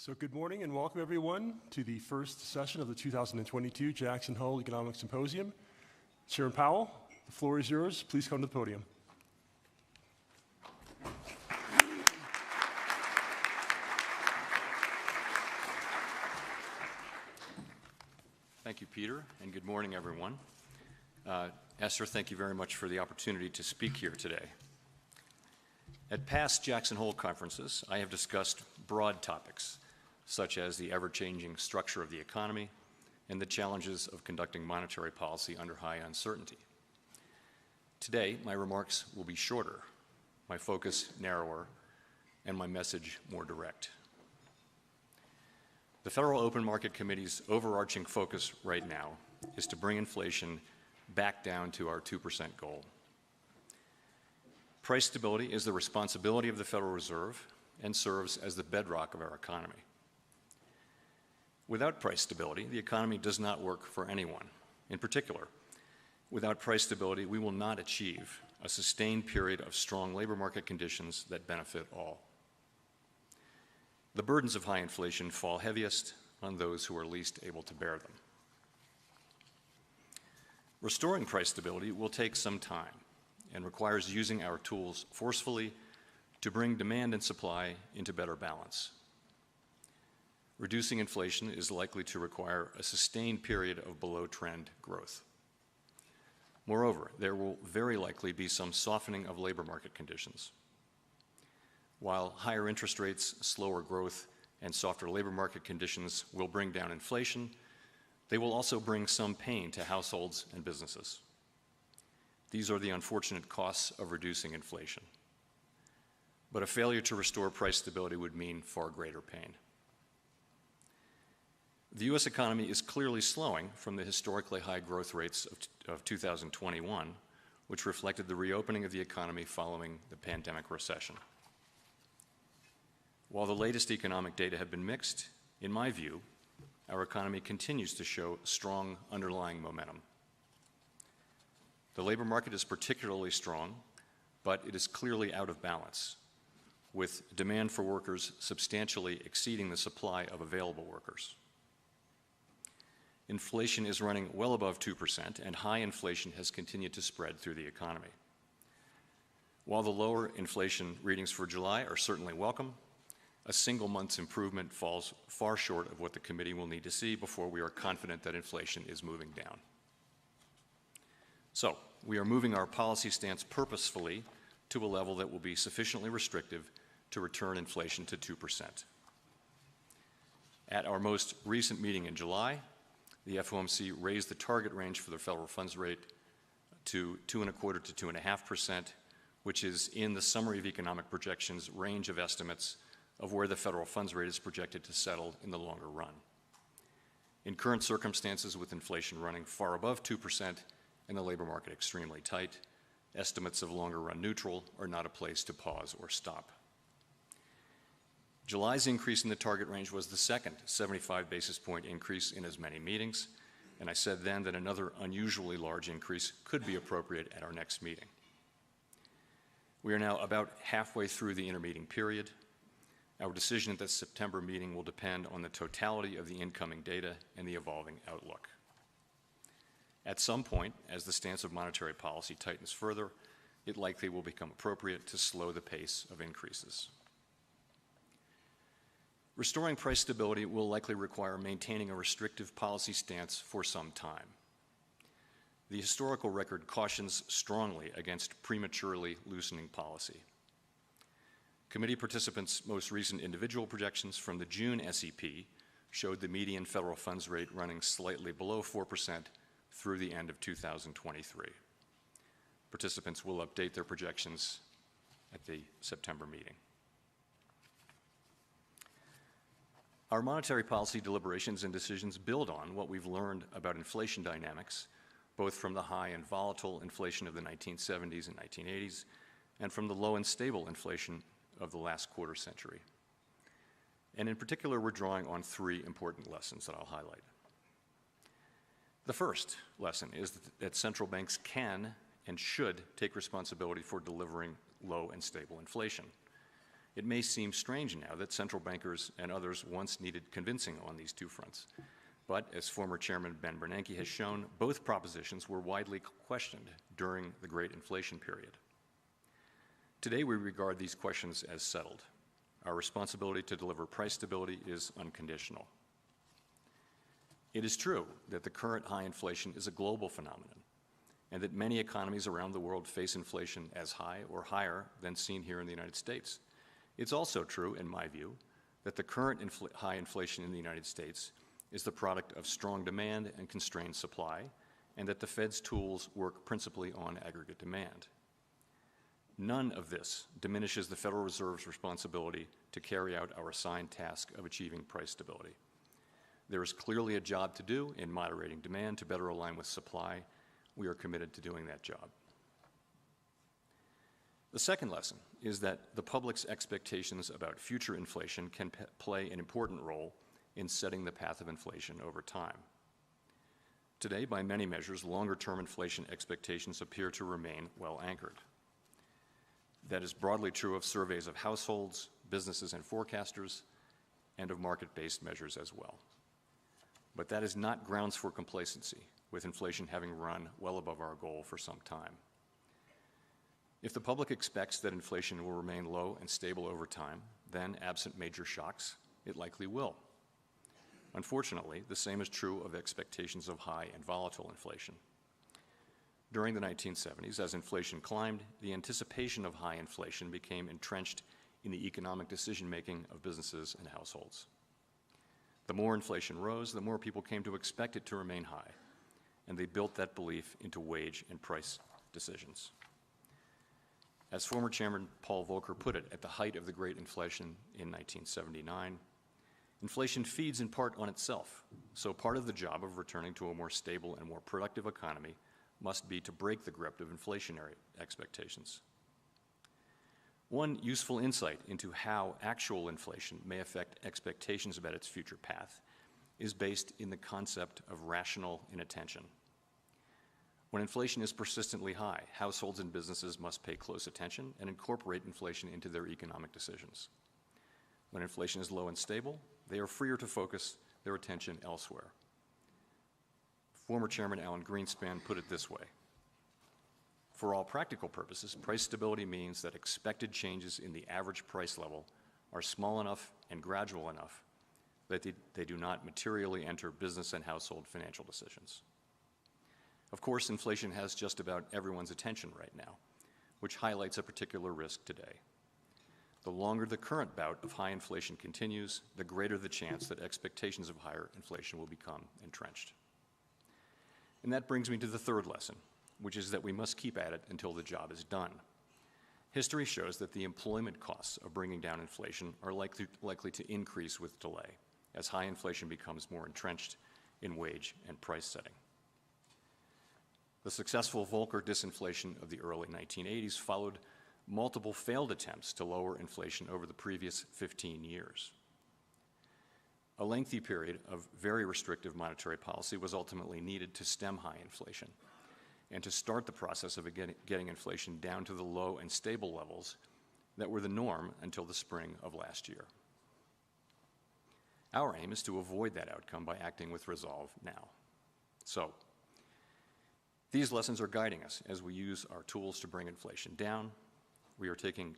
So good morning and welcome everyone to the first session of the 2022 Jackson Hole Economic Symposium. Chair Powell, the floor is yours. Please come to the podium. Thank you, Peter, and good morning, everyone. Esther, thank you very much for the opportunity to speak here today. At past Jackson Hole conferences, I have discussed broad topics, such as the ever-changing structure of the economy and the challenges of conducting monetary policy under high uncertainty. Today, my remarks will be shorter, my focus narrower, and my message more direct. The Federal Open Market Committee's overarching focus right now is to bring inflation back down to our 2% goal. Price stability is the responsibility of the Federal Reserve and serves as the bedrock of our economy. Without price stability, the economy does not work for anyone. In particular, without price stability, we will not achieve a sustained period of strong labor market conditions that benefit all. The burdens of high inflation fall heaviest on those who are least able to bear them. Restoring price stability will take some time and requires using our tools forcefully to bring demand and supply into better balance. Reducing inflation is likely to require a sustained period of below-trend growth. Moreover, there will very likely be some softening of labor market conditions. While higher interest rates, slower growth, and softer labor market conditions will bring down inflation, they will also bring some pain to households and businesses. These are the unfortunate costs of reducing inflation. But a failure to restore price stability would mean far greater pain. The U.S. economy is clearly slowing from the historically high growth rates of 2021, which reflected the reopening of the economy following the pandemic recession. While the latest economic data have been mixed, in my view, our economy continues to show strong underlying momentum. The labor market is particularly strong, but it is clearly out of balance, with demand for workers substantially exceeding the supply of available workers. Inflation is running well above 2%, and high inflation has continued to spread through the economy. While the lower inflation readings for July are certainly welcome, a single month's improvement falls far short of what the committee will need to see before we are confident that inflation is moving down. So, we are moving our policy stance purposefully to a level that will be sufficiently restrictive to return inflation to 2%. At our most recent meeting in July, the FOMC raised the target range for the federal funds rate to 2.25% to 2.5%, which is in the summary of economic projections range of estimates of where the federal funds rate is projected to settle in the longer run. In current circumstances, with inflation running far above 2% and the labor market extremely tight, estimates of longer run neutral are not a place to pause or stop. July's increase in the target range was the second 75 basis point increase in as many meetings, and I said then that another unusually large increase could be appropriate at our next meeting. We are now about halfway through the intermeeting period. Our decision at the September meeting will depend on the totality of the incoming data and the evolving outlook. At some point, as the stance of monetary policy tightens further, it likely will become appropriate to slow the pace of increases. Restoring price stability will likely require maintaining a restrictive policy stance for some time. The historical record cautions strongly against prematurely loosening policy. Committee participants' most recent individual projections from the June SEP showed the median federal funds rate running slightly below 4% through the end of 2023. Participants will update their projections at the September meeting. Our monetary policy deliberations and decisions build on what we've learned about inflation dynamics, both from the high and volatile inflation of the 1970s and 1980s, and from the low and stable inflation of the last quarter century. And in particular, we're drawing on three important lessons that I'll highlight. The first lesson is that central banks can and should take responsibility for delivering low and stable inflation. It may seem strange now that central bankers and others once needed convincing on these two fronts. But as former Chairman Ben Bernanke has shown, both propositions were widely questioned during the Great Inflation period. Today, we regard these questions as settled. Our responsibility to deliver price stability is unconditional. It is true that the current high inflation is a global phenomenon, and that many economies around the world face inflation as high or higher than seen here in the United States. It's also true, in my view, that the current high inflation in the United States is the product of strong demand and constrained supply, and that the Fed's tools work principally on aggregate demand. None of this diminishes the Federal Reserve's responsibility to carry out our assigned task of achieving price stability. There is clearly a job to do in moderating demand to better align with supply. We are committed to doing that job. The second lesson is that the public's expectations about future inflation can play an important role in setting the path of inflation over time. Today, by many measures, longer-term inflation expectations appear to remain well anchored. That is broadly true of surveys of households, businesses and forecasters, and of market-based measures as well. But that is not grounds for complacency, with inflation having run well above our goal for some time. If the public expects that inflation will remain low and stable over time, then, absent major shocks, it likely will. Unfortunately, the same is true of expectations of high and volatile inflation. During the 1970s, as inflation climbed, the anticipation of high inflation became entrenched in the economic decision-making of businesses and households. The more inflation rose, the more people came to expect it to remain high, and they built that belief into wage and price decisions. As former Chairman Paul Volcker put it at the height of the Great Inflation in 1979, inflation feeds in part on itself, so part of the job of returning to a more stable and more productive economy must be to break the grip of inflationary expectations. One useful insight into how actual inflation may affect expectations about its future path is based in the concept of rational inattention. When inflation is persistently high, households and businesses must pay close attention and incorporate inflation into their economic decisions. When inflation is low and stable, they are freer to focus their attention elsewhere. Former Chairman Alan Greenspan put it this way: for all practical purposes, price stability means that expected changes in the average price level are small enough and gradual enough that they do not materially enter business and household financial decisions. Of course, inflation has just about everyone's attention right now, which highlights a particular risk today. The longer the current bout of high inflation continues, the greater the chance that expectations of higher inflation will become entrenched. And that brings me to the third lesson, which is that we must keep at it until the job is done. History shows that the employment costs of bringing down inflation are likely to increase with delay, as high inflation becomes more entrenched in wage and price setting. The successful Volcker disinflation of the early 1980s followed multiple failed attempts to lower inflation over the previous 15 years. A lengthy period of very restrictive monetary policy was ultimately needed to stem high inflation and to start the process of getting inflation down to the low and stable levels that were the norm until the spring of last year. Our aim is to avoid that outcome by acting with resolve now. So, these lessons are guiding us as we use our tools to bring inflation down. We are taking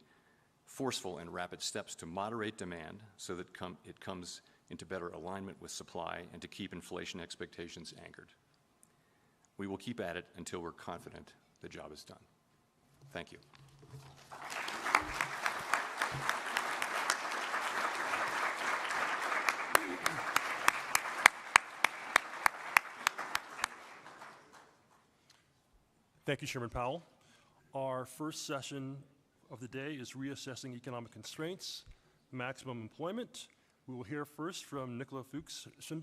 forceful and rapid steps to moderate demand so that it comes into better alignment with supply and to keep inflation expectations anchored. We will keep at it until we're confident the job is done. Thank you. Thank you, Chairman Powell. Our first session of the day is reassessing economic constraints, maximum employment. We will hear first from Nicola Fuchs-Sunde